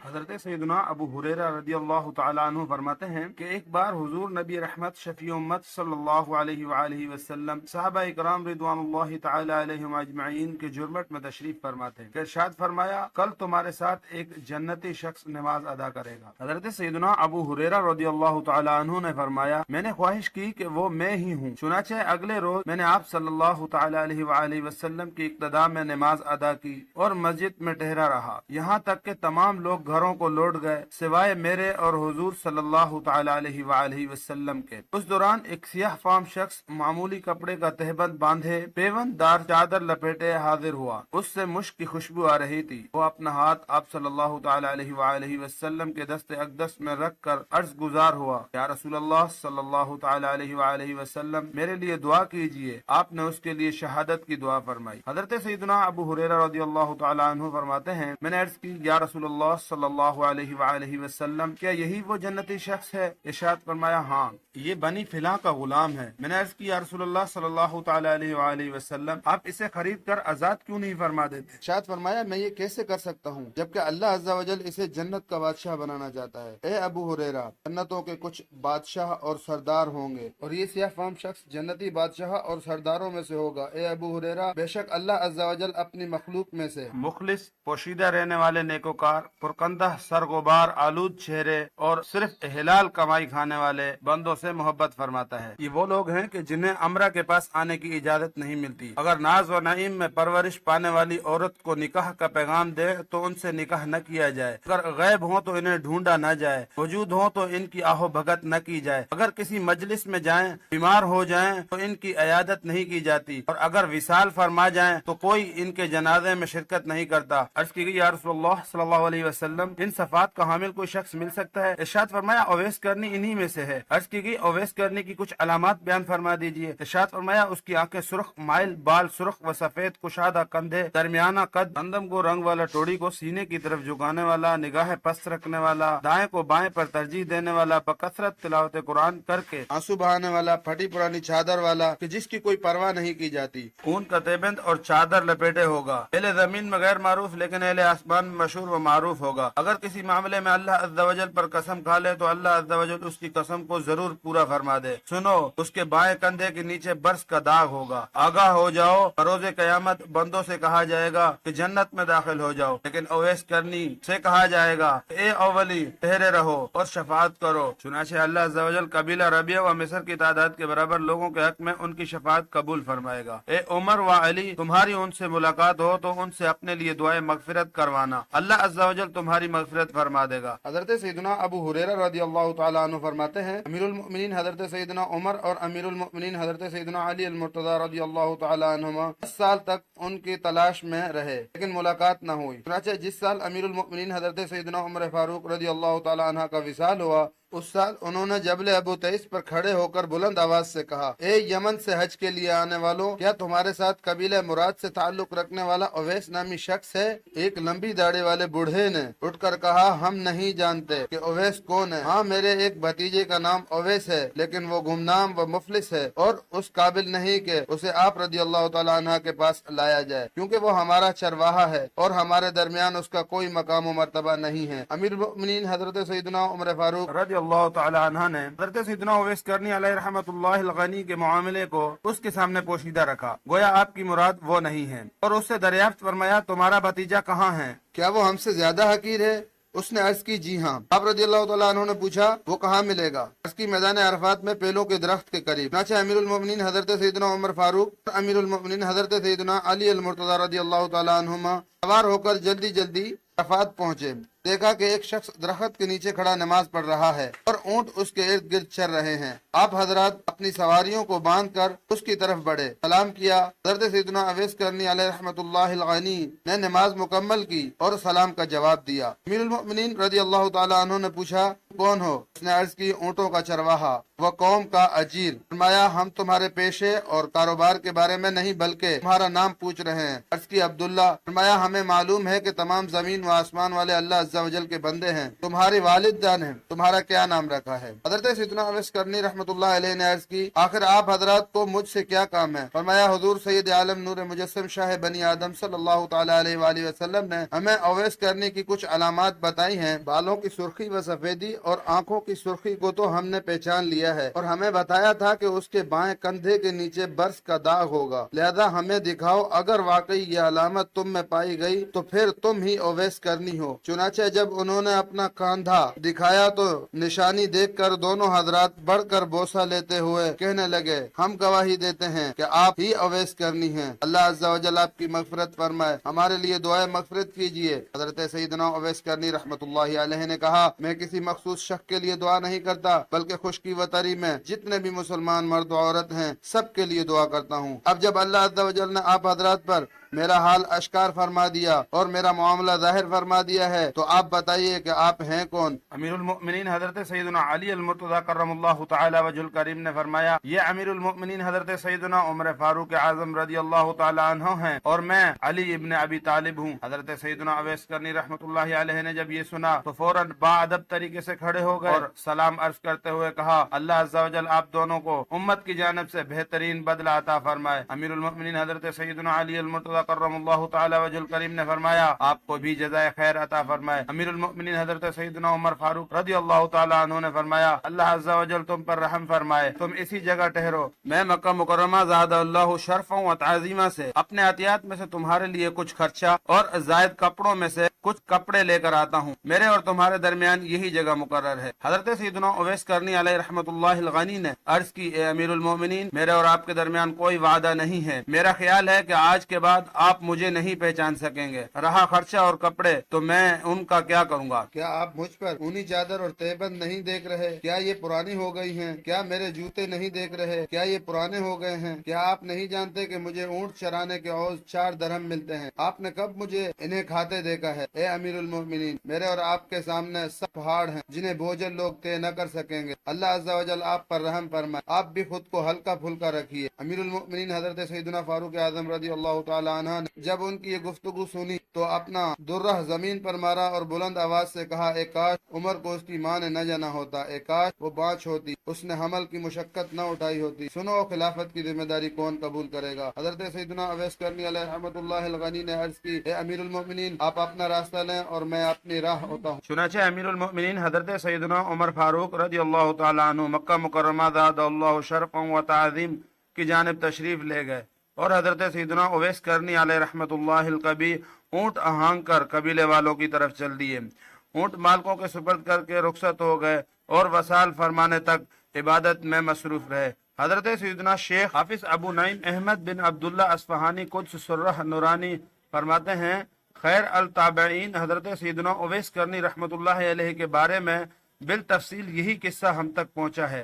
حضرت سیدنا ابو ہریرہ رضی اللہ تعالیٰ عنہ فرماتے ہیں کہ ایک بار حضور نبی رحمت شفیع امت صلی اللہ علیہ وآلہ وسلم صحابہ اکرام رضوان اللہ تعالیٰ علیہم اجمعین کے جرمٹ میں تشریف فرماتے ہیں کہ ارشاد فرمایا کل تمہارے ساتھ ایک جنتی شخص نماز ادا کرے گا۔ حضرت سیدنا ابو ہریرہ رضی اللہ تعالیٰ عنہ نے فرمایا میں نے خواہش کی کہ وہ میں ہی ہوں، چنانچہ اگلے روز میں نے آپ صلی اللہ تعالیٰ علیہ وآلہ وسلم کی اقتداء میں نماز ادا کی اور مسجد میں ٹھہرا رہا، یہاں تک کہ تمام لوگ گھروں کو لوٹ گئے سوائے میرے اور حضور صلی اللہ تعالی علیہ وآلہ وسلم کے۔ اس دوران ایک سیاہ فام شخص معمولی کپڑے کا تہبند باندھے پیوند دار چادر لپیٹے حاضر ہوا، اس سے مشک کی خوشبو آ رہی تھی۔ وہ اپنا ہاتھ آپ صلی اللہ تعالی علیہ وآلہ وسلم کے دست اقدس میں رکھ کر عرض گزار ہوا، یا رسول اللہ صلی اللہ تعالی علیہ وآلہ وسلم میرے لیے دعا کیجئے۔ آپ نے اس کے لیے شہادت کی دعا فرمائی۔ حضرت سیدنا ابو ہریرہ رضی اللہ تعالی عنہ فرماتے ہیں میں نے عرض کی یا رسول اللہ صلی اللہ علیہ وآلہ وسلم کیا یہی وہ جنتی شخص ہے؟ ارشاد فرمایا ہاں یہ بنی فلاں کا غلام ہے۔ میں نے عرض کی یا رسول اللہ صلی اللہ تعالی علیہ وآلہ وسلم آپ اسے خرید کر آزاد کیوں نہیں فرما دیتے؟ ارشاد فرمایا میں یہ کیسے کر سکتا ہوں جبکہ اللہ عز و جل اسے جنت کا بادشاہ بنانا چاہتا ہے۔ اے ابو ہریرہ جنتوں کے کچھ بادشاہ اور سردار ہوں گے اور یہ سیاہ فام شخص جنتی بادشاہ اور سرداروں میں سے ہوگا۔ اے ابو ہریرہ بے شک اللہ عز و جل اپنی مخلوق میں سے مخلص پوشیدہ رہنے والے نیکوکار پرکندہ سرغبار آلود چہرے اور صرف حلال کمائی کھانے والے بندوں سے محبت فرماتا ہے۔ یہ وہ لوگ ہیں کہ جنہیں امرا کے پاس آنے کی اجازت نہیں ملتی، اگر ناز و نعیم میں پرورش پانے والی عورت کو نکاح کا پیغام دے تو ان سے نکاح نہ کیا جائے، اگر غیب ہوں تو انہیں ڈھونڈا نہ جائے، موجود ہوں تو ان کی آہو بھگت نہ کی جائے، اگر کسی مجلس میں جائیں بیمار ہو جائیں تو ان کی عیادت نہیں کی جاتی، اور اگر وصال فرما جائیں تو کوئی ان کے جنازے میں شرکت نہیں کرتا۔ عرض کی گئی یا رسول اللہ صلی اللہ علیہ وسلم ان صفات کا حامل کوئی شخص مل سکتا ہے؟ ارشاد فرمایا اویس کرنی انہی میں سے ہے۔ عرض کی گئی اویس کرنی کی کچھ علامات بیان فرما دیجئے۔ ارشاد فرمایا اس کی آنکھیں سرخ، مائل بال سرخ و سفید، کشادہ کندھے، درمیانہ قد، گندم کو رنگ والا، ٹوڑی کو سینے کی طرف جھکانے والا، نگاہ پست رکھنے والا، دائیں کو بائیں پر ترجیح دینے والا، بکثرت تلاوت قرآن کر کے آنسو بہانے والا، پھٹی پرانی چادر والا کہ جس کی کوئی پرواہ نہیں کی جاتی، اون کا تیبند اور چادر لپیٹے ہوگا، اہل زمین میں غیر معروف لیکن اہل آسمان میں مشہور و معروف ہوگا، اگر کسی معاملے میں اللہ عز و جل پر قسم کھا لے تو اللہ عز و جل اس کی قسم کو ضرور پورا فرما دے۔ سنو اس کے بائیں کندھے کے نیچے برس کا داغ ہوگا، آگاہ ہو جاؤ روز قیامت بندوں سے کہا جائے گا کہ جنت میں داخل ہو جاؤ، لیکن اویس کرنی سے کہا جائے گا اے اولی ٹھہرے رہو اور شفاعت کرو۔ چنانچہ اللہ عز و جل قبیلہ ربیہ و مصر کی تعداد کے برابر لوگوں کے حق میں ان کی شفاعت قبول فرمائے گا۔ اے عمر و علی تمہاری ان سے ملاقات ہو تو ان سے اپنے لیے دعائیں مغفرت کروانا، اللہ عز و جل تمہاری مغفرت فرما دے گا۔ حضرت سیدنا ابو ہریرہ رضی اللہ تعالی عنہ فرماتے ہیں امیر المؤمنین حضرت سیدنا عمر اور امیر المؤمنین حضرت سیدنا علی المرتضی رضی اللہ تعالی عنہما 10 سال تک ان کی تلاش میں رہے لیکن ملاقات نہ ہوئی۔ چنانچہ جس سال امیر المؤمنین حضرت سیدنا عمر فاروق رضی اللہ تعالی عنہ کا وصال ہوا اس سال انہوں نے جبل ابو تیس پر کھڑے ہو کر بلند آواز سے کہا اے یمن سے حج کے لیے آنے والوں، کیا تمہارے ساتھ قبیلہ مراد سے تعلق رکھنے والا اویس نامی شخص ہے؟ ایک لمبی داڑھی والے بوڑھے نے اٹھ کر کہا ہم نہیں جانتے کہ اویس کون ہے۔ ہاں میرے ایک بھتیجے کا نام اویس ہے لیکن وہ گمنام و مفلس ہے اور اس قابل نہیں کہ اسے آپ رضی اللہ تعالیٰ عنہ کے پاس لایا جائے، کیونکہ وہ ہمارا چرواہا ہے اور ہمارے درمیان اس کا کوئی مقام و مرتبہ نہیں ہے۔ امیر المؤمنین حضرت سیدنا عمر فاروق رضی اللہ تعالی عنہ نے حضرت سیدنا اویس کرنی علیہ رحمت اللہ الغنی کے معاملے کو اس کے سامنے پوشیدہ رکھا، گویا آپ کی مراد وہ نہیں ہے، اور اس سے دریافت فرمایا تمہارا بھتیجا کہاں ہے؟ کیا وہ ہم سے زیادہ حقیر ہے؟ اس نے عرض کی جی ہاں۔ آپ رضی اللہ تعالیٰ عنہ نے پوچھا وہ کہاں ملے گا؟ عرض کی میدان عرفات میں پیلوں کے درخت کے قریب۔ چنانچہ امیر المؤمنین حضرت سیدنا عمر فاروق اور امیر المؤمنین حضرت سیدنا علی المرتضی رضی اللہ تعالیٰ عنہما سوار ہو کر جلدی جلدی عرفات پہنچے، دیکھا کہ ایک شخص درخت کے نیچے کھڑا نماز پڑھ رہا ہے اور اونٹ اس کے ارد گرد چر رہے ہیں۔ آپ حضرات اپنی سواریوں کو باندھ کر اس کی طرف بڑھے، سلام کیا۔ حضرت سیدنا اویس کرنی علیہ رحمت اللہ الغنی نے نماز مکمل کی اور سلام کا جواب دیا۔ امیر المؤمنین رضی اللہ تعالی عنہ نے پوچھا کون ہو؟ اس نے عرض کی اونٹوں کا چرواہا و قوم کا اجیر۔ فرمایا ہم تمہارے پیشے اور کاروبار کے بارے میں نہیں بلکہ تمہارا نام پوچھ رہے ہیں۔ عرض کی عبداللہ۔ فرمایا ہمیں معلوم ہے کہ تمام زمین و آسمان والے اللہ عز و جل کے بندے ہیں، تمہاری والدان ہیں، تمہارا کیا نام رکھا ہے؟ حضرت سیدنا اویس کرنی رحمۃ اللہ علیہ نے عرض کی آخر آپ حضرات کو مجھ سے کیا کام ہے؟ فرمایا حضور سید عالم نور مجسم شاہ بنی آدم صلی اللہ تعالی علیہ وآلہ وسلم نے ہمیں اویس کرنی کی کچھ علامات بتائی ہیں، بالوں کی سرخی و سفیدی اور آنکھوں کی سرخی کو تو ہم نے پہچان لیا ہے، اور ہمیں بتایا تھا کہ اس کے بائیں کندھے کے نیچے برس کا داغ ہوگا، لہذا ہمیں دکھاؤ اگر واقعی یہ علامت تم میں پائی گئی تو پھر تم ہی اویس کرنی ہو۔ چنانچہ جب انہوں نے اپنا کاندھا دکھایا تو نشانی دیکھ کر دونوں حضرات بڑھ کر بوسہ لیتے ہوئے کہنے لگے ہم گواہی دیتے ہیں کہ آپ ہی اویس کرنی ہیں، اللہ عز و جل آپ کی مغفرت فرمائے، ہمارے لیے دعائے مغفرت کیجیے۔ حضرت سیدنا اویس کرنی رحمت اللہ علیہ نے کہا میں کسی مخصوص شخص کے لیے دعا نہیں کرتا بلکہ خشکی و تری میں جتنے بھی مسلمان مرد و عورت ہیں سب کے لیے دعا کرتا ہوں۔ اب جب اللہ عز و جل نے آپ حضرات پر میرا حال اشکار فرما دیا اور میرا معاملہ ظاہر فرما دیا ہے تو آپ بتائیے کہ آپ ہیں کون؟ امیر المؤمنین حضرت سیدنا علی المرتضی کرم اللہ تعالی وجہ الکریم نے فرمایا یہ امیر المؤمنین حضرت سیدنا عمر فاروق اعظم رضی اللہ تعالی عنہ ہیں اور میں علی ابن ابی طالب ہوں۔ حضرت سیدنا اویس کرنی رحمت اللہ علیہ نے جب یہ سنا تو فوراً باادب طریقے سے کھڑے ہو گئے اور سلام عرض کرتے ہوئے کہا اللہ عز و جل آپ دونوں کو امت کی جانب سے بہترین بدلہ عطا فرمائے۔ امیر المؤمنین حضرت سیدنا علی المرتضی کرم اللہ تعالی وجہ الکریم نے فرمایا آپ کو بھی جزائے خیر عطا فرمائے۔ امیر المؤمنین حضرت سیدنا عمر فاروق رضی اللہ تعالی عنہ نے فرمایا اللہ عز و جل تم پر رحم فرمائے، تم اسی جگہ ٹھہرو، میں مکہ مکرمہ زاد اللہ شرفوں و تعظیمہ سے اپنے عطیات میں سے تمہارے لیے کچھ خرچہ اور زائد کپڑوں میں سے کچھ کپڑے لے کر آتا ہوں، میرے اور تمہارے درمیان یہی جگہ مقرر ہے۔ حضرت سیدنا اویس کرنی علیہ رحمت اللہ الغنی نے عرض کی اے امیر المؤمنین میرے اور آپ کے درمیان کوئی وعدہ نہیں ہے، میرا خیال ہے کہ آج کے بعد آپ مجھے نہیں پہچان سکیں گے، رہا خرچہ اور کپڑے تو میں ان کا کیا کروں گا؟ کیا آپ مجھ پر اونی چادر اور تہبند نہیں دیکھ رہے؟ کیا یہ پرانی ہو گئی ہیں؟ کیا میرے جوتے نہیں دیکھ رہے؟ کیا یہ پرانے ہو گئے ہیں؟ کیا آپ نہیں جانتے کہ مجھے اونٹ چرانے کے عوض 4 درہم ملتے ہیں؟ آپ نے کب مجھے انہیں کھاتے دیکھا ہے؟ اے امیر المؤمنین میرے اور آپ کے سامنے سب پہاڑ ہیں جنہیں بوجھل لوگ طے نہ کر سکیں گے، اللہ عز و جل آپ پر رحم فرمائے، آپ بھی خود کو ہلکا پھلکا رکھیے۔ امیر المؤمنین حضرت سیدنا فاروق اعظم رضی اللہ تعالی عنہ نے جب ان کی یہ گفتگو سنی تو اپنا درہ زمین پر مارا اور بلند آواز سے کہا اے کاش عمر کو اس کی ماں نے نہ جانا ہوتا، اے کاش وہ بانچ ہوتی، اس نے حمل کی مشقت نہ اٹھائی ہوتی، سنو خلافت کی ذمہ داری کون قبول کرے گا؟ حضرت سیدنا اویس کرنی علیہ رحمت اللہ الغنی نے عرض کی اے امیر المؤمنین آپ اپنا راستہ لیں اور میں اپنی راہ ہوتا ہوں۔ چنانچہ امیر المؤمنین حضرت سیدنا عمر فاروق رضی اللہ تعالی عنہ مکہ مکرمہ زاد اللہ شرفا و تعظیم کی جانب تشریف لے گئے اور حضرت سیدنا اویس کرنی علیہ رحمت اللہ القبی اونٹ ہانک کر قبیلے والوں کی طرف چل دیے، اونٹ مالکوں کے سپرد کر کے رخصت ہو گئے اور وصال فرمانے تک عبادت میں مصروف رہے۔ حضرت سیدنا شیخ حافظ ابو نعیم احمد بن عبداللہ اصفہانی قدس سرہ نورانی فرماتے ہیں خیر التابعین حضرت سیدنا اویس کرنی رحمت اللہ علیہ کے بارے میں بالتفصیل یہی قصہ ہم تک پہنچا ہے۔